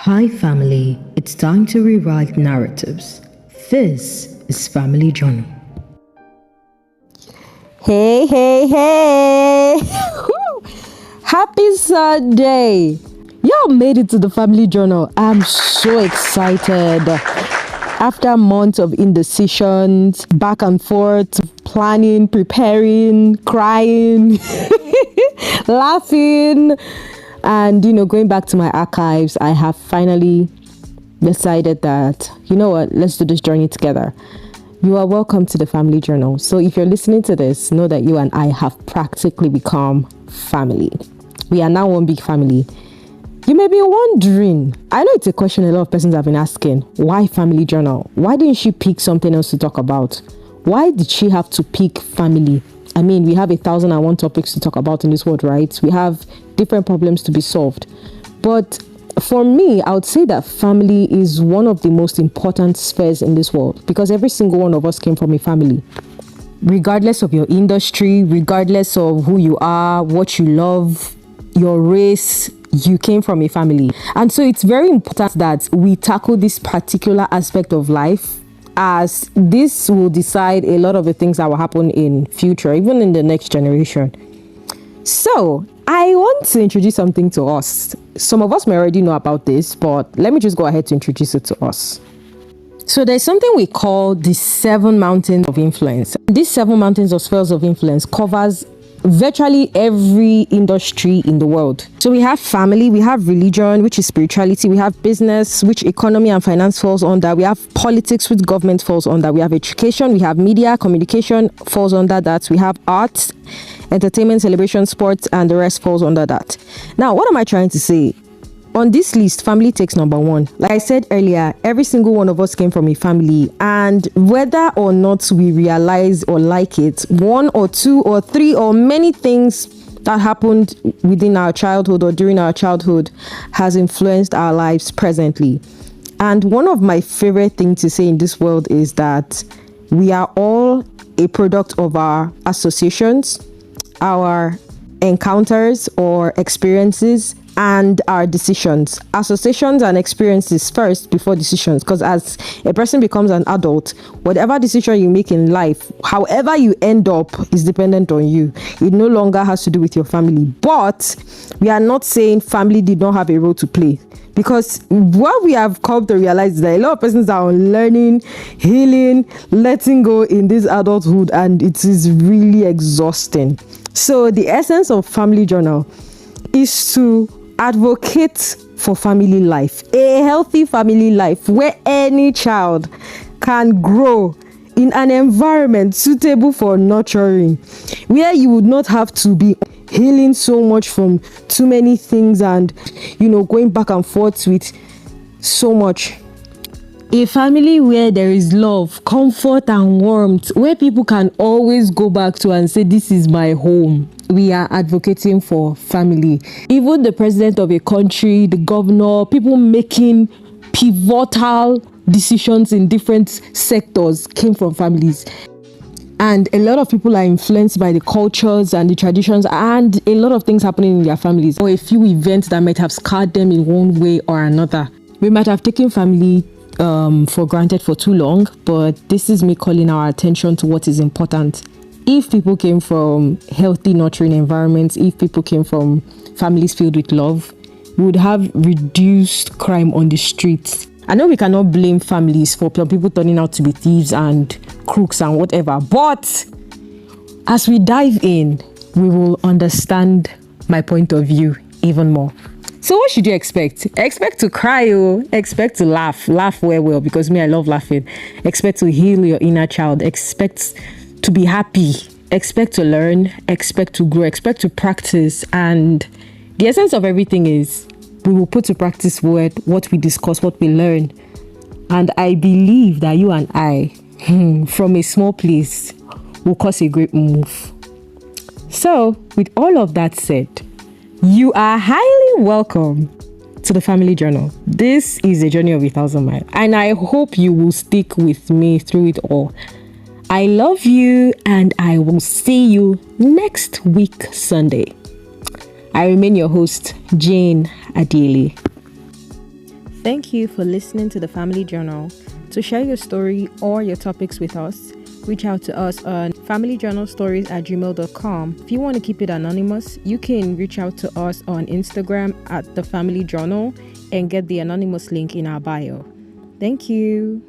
Hi, family. It's time to rewrite narratives. This is Family Journal. Hey. Happy Sunday. Y'all made it to the Family Journal. I'm so excited. After months of indecisions, back and forth, planning, preparing, crying, laughing, and going back to my archives, I have finally decided that, let's do this journey together. You are welcome to the Family Journal. So if you're listening to this, know that you and I have practically become family. We are now one big family. You may be wondering, I know it's a question a lot of persons have been asking, why Family Journal? Why didn't she pick something else to talk about? Why did she have to pick family? I mean, we have 1,001 topics to talk about in this world, right? We have different problems to be solved. But for me, I would say that family is one of the most important spheres in this world because every single one of us came from a family. Regardless of your industry, regardless of who you are, what you love, your race, you came from a family. And so it's very important that we tackle this particular aspect of life, as this will decide a lot of the things that will happen in future, even in the next generation. So I want to introduce something to us. Some of us may already know about this, but let me just go ahead to introduce it to us. So there's something we call the 7 mountains of influence. These 7 mountains or spheres of influence covers virtually every industry in the world. So we have family, we have religion, which is spirituality, we have business, which economy and finance falls under, we have politics, which government falls under, we have education, we have media, communication falls under that, we have arts, entertainment, celebration, sports, and the rest falls under that. Now, what am I trying to say? On this list, family takes number 1. Like I said earlier, every single one of us came from a family, and whether or not we realize or like it, 1 or 2 or 3 or many things that happened within our childhood or during our childhood has influenced our lives presently. And one of my favorite things to say in this world is that we are all a product of our associations, our encounters or experiences, and our decisions. Associations and experiences first before decisions, because as a person becomes an adult, whatever decision you make in life, however you end up, is dependent on you. It no longer has to do with your family. But we are not saying family did not have a role to play, because what we have come to realize is that a lot of persons are on learning, healing, letting go in this adulthood, and it is really exhausting. So the essence of Family Journal is to advocate for family life, a healthy family life where any child can grow in an environment suitable for nurturing, where you would not have to be healing so much from too many things and going back and forth with so much. A family where there is love, comfort, and warmth, where people can always go back to and say, this is my home. We are advocating for family. Even the president of a country, the governor, people making pivotal decisions in different sectors came from families. And a lot of people are influenced by the cultures and the traditions and a lot of things happening in their families, or a few events that might have scarred them in one way or another. We might have taken family for granted for too long, but this is me calling our attention to what is important. If people came from healthy, nurturing environments, if people came from families filled with love, we would have reduced crime on the streets. I know we cannot blame families for people turning out to be thieves and crooks and whatever, but as we dive in, we will understand my point of view even more. So what should you expect? Expect to cry, expect to laugh well, because me, I love laughing. Expect to heal your inner child. Expect to be happy. Expect to learn. Expect to grow. Expect to practice. And the essence of everything is we will put to practice what we discuss, what we learn. And I believe that you and I, from a small place, will cause a great move. So with all of that said, you are highly welcome to the Family Journal. This is a journey of 1,000 miles, and I hope you will stick with me through it all. I love you, and I will see you next week, Sunday. I remain your host, Jane Adili. Thank you for listening to the Family Journal. To share your story or your topics with us, reach out to us on familyjournalstories@gmail.com. If you want to keep it anonymous, you can reach out to us on Instagram at The Family Journal and get the anonymous link in our bio. Thank you.